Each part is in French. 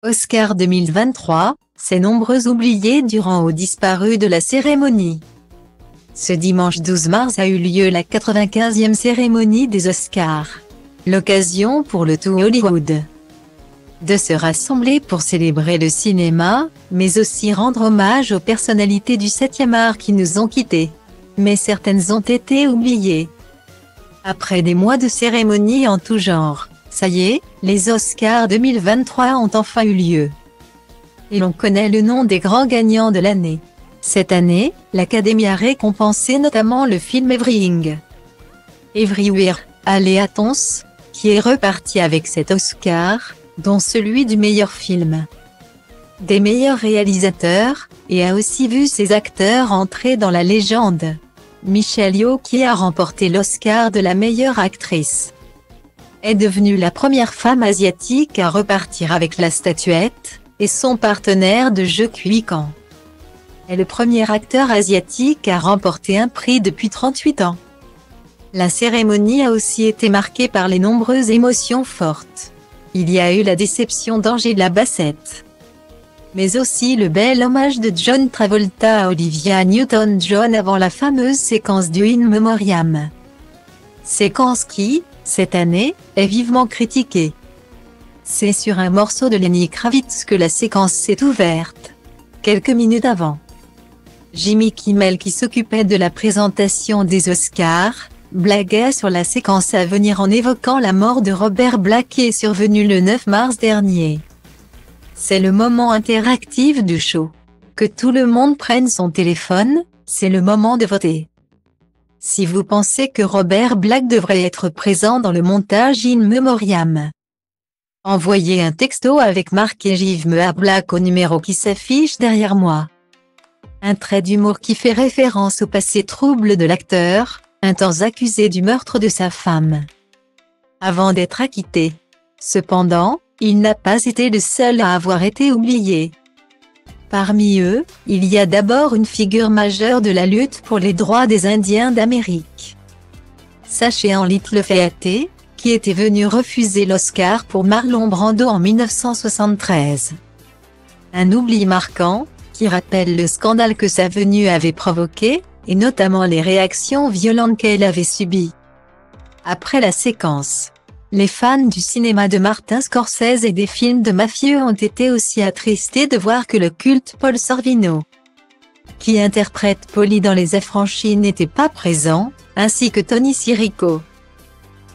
Oscar 2023, ces nombreux oubliés durant ou disparus de la cérémonie. Ce dimanche 12 mars a eu lieu la 95e cérémonie des Oscars. L'occasion pour le tout Hollywood de se rassembler pour célébrer le cinéma, mais aussi rendre hommage aux personnalités du 7e art qui nous ont quittés. Mais certaines ont été oubliées. Après des mois de cérémonies en tout genre, ça y est, les Oscars 2023 ont enfin eu lieu. Et l'on connaît le nom des grands gagnants de l'année. Cette année, l'Académie a récompensé notamment le film Everything, Everywhere, All at Once, qui est reparti avec cet Oscar, dont celui du meilleur film, des meilleurs réalisateurs, et a aussi vu ses acteurs entrer dans la légende. Michelle Yeoh, qui a remporté l'Oscar de la meilleure actrice, est devenue la première femme asiatique à repartir avec la statuette, et son partenaire de jeu Cui Chan est le premier acteur asiatique à remporter un prix depuis 38 ans. La cérémonie a aussi été marquée par les nombreuses émotions fortes. Il y a eu la déception d'Angela Bassett, mais aussi le bel hommage de John Travolta à Olivia Newton-John avant la fameuse séquence du In Memoriam. Séquence qui, cette année, est vivement critiquée. C'est sur un morceau de Lenny Kravitz que la séquence s'est ouverte. Quelques minutes avant, Jimmy Kimmel, qui s'occupait de la présentation des Oscars, blaguait sur la séquence à venir en évoquant la mort de Robert Black qui est survenue le 9 mars dernier. C'est le moment interactif du show. Que tout le monde prenne son téléphone, c'est le moment de voter. Si vous pensez que Robert Black devrait être présent dans le montage In Memoriam, envoyez un texto avec marqué Give me a Black au numéro qui s'affiche derrière moi. Un trait d'humour qui fait référence au passé trouble de l'acteur, un temps accusé du meurtre de sa femme, avant d'être acquitté. Cependant, il n'a pas été le seul à avoir été oublié. Parmi eux, il y a d'abord une figure majeure de la lutte pour les droits des Indiens d'Amérique, Sacha Little Fayette, qui était venu refuser l'Oscar pour Marlon Brando en 1973. Un oubli marquant, qui rappelle le scandale que sa venue avait provoqué, et notamment les réactions violentes qu'elle avait subies. Après la séquence, les fans du cinéma de Martin Scorsese et des films de mafieux ont été aussi attristés de voir que le culte Paul Sorvino, qui interprète Paulie dans Les Affranchis, n'était pas présent, ainsi que Tony Sirico,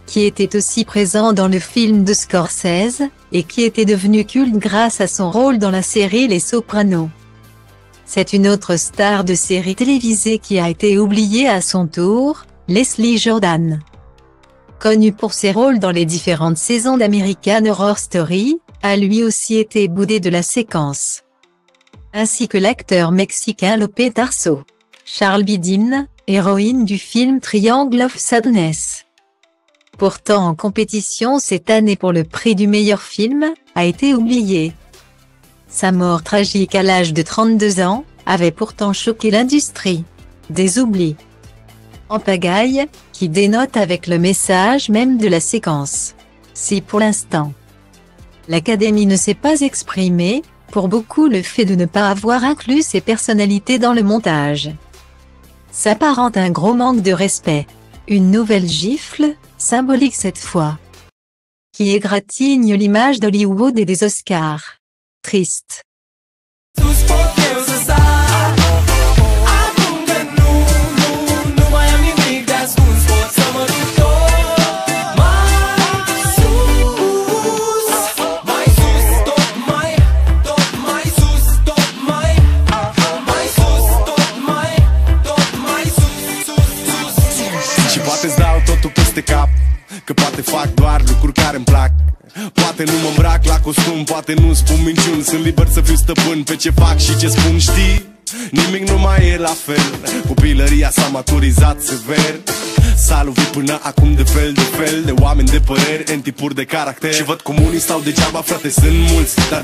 qui était aussi présent dans le film de Scorsese, et qui était devenu culte grâce à son rôle dans la série Les Sopranos. C'est une autre star de série télévisée qui a été oubliée à son tour, Leslie Jordan. Connue pour ses rôles dans les différentes saisons d'American Horror Story, a lui aussi été boudé de la séquence. Ainsi que l'acteur mexicain López Tarso, Charles Bidin, héroïne du film Triangle of Sadness. Pourtant en compétition cette année pour le prix du meilleur film, a été oublié. Sa mort tragique à l'âge de 32 ans, avait pourtant choqué l'industrie des oublis en pagaille, qui dénote avec le message même de la séquence. Si pour l'instant, l'Académie ne s'est pas exprimée, pour beaucoup le fait de ne pas avoir inclus ces personnalités dans le montage s'apparente à un gros manque de respect. Une nouvelle gifle, symbolique cette fois, qui égratigne l'image d'Hollywood et des Oscars. Triste. Și poate-ți dau totul peste cap, că poate fac doar lucruri care îmi plac. Poate nu mă îmbrac la costum, poate nu spun minciuni. Sunt liber să fiu stăpân pe ce fac și ce spun, știi? Nimic nu mai e la fel, copilăria s-a maturizat sever. S-a lovit până acum de fel de oameni de păreri, în tipuri de caracter. Și văd cum unii stau degeaba, frate, sunt mulți, dar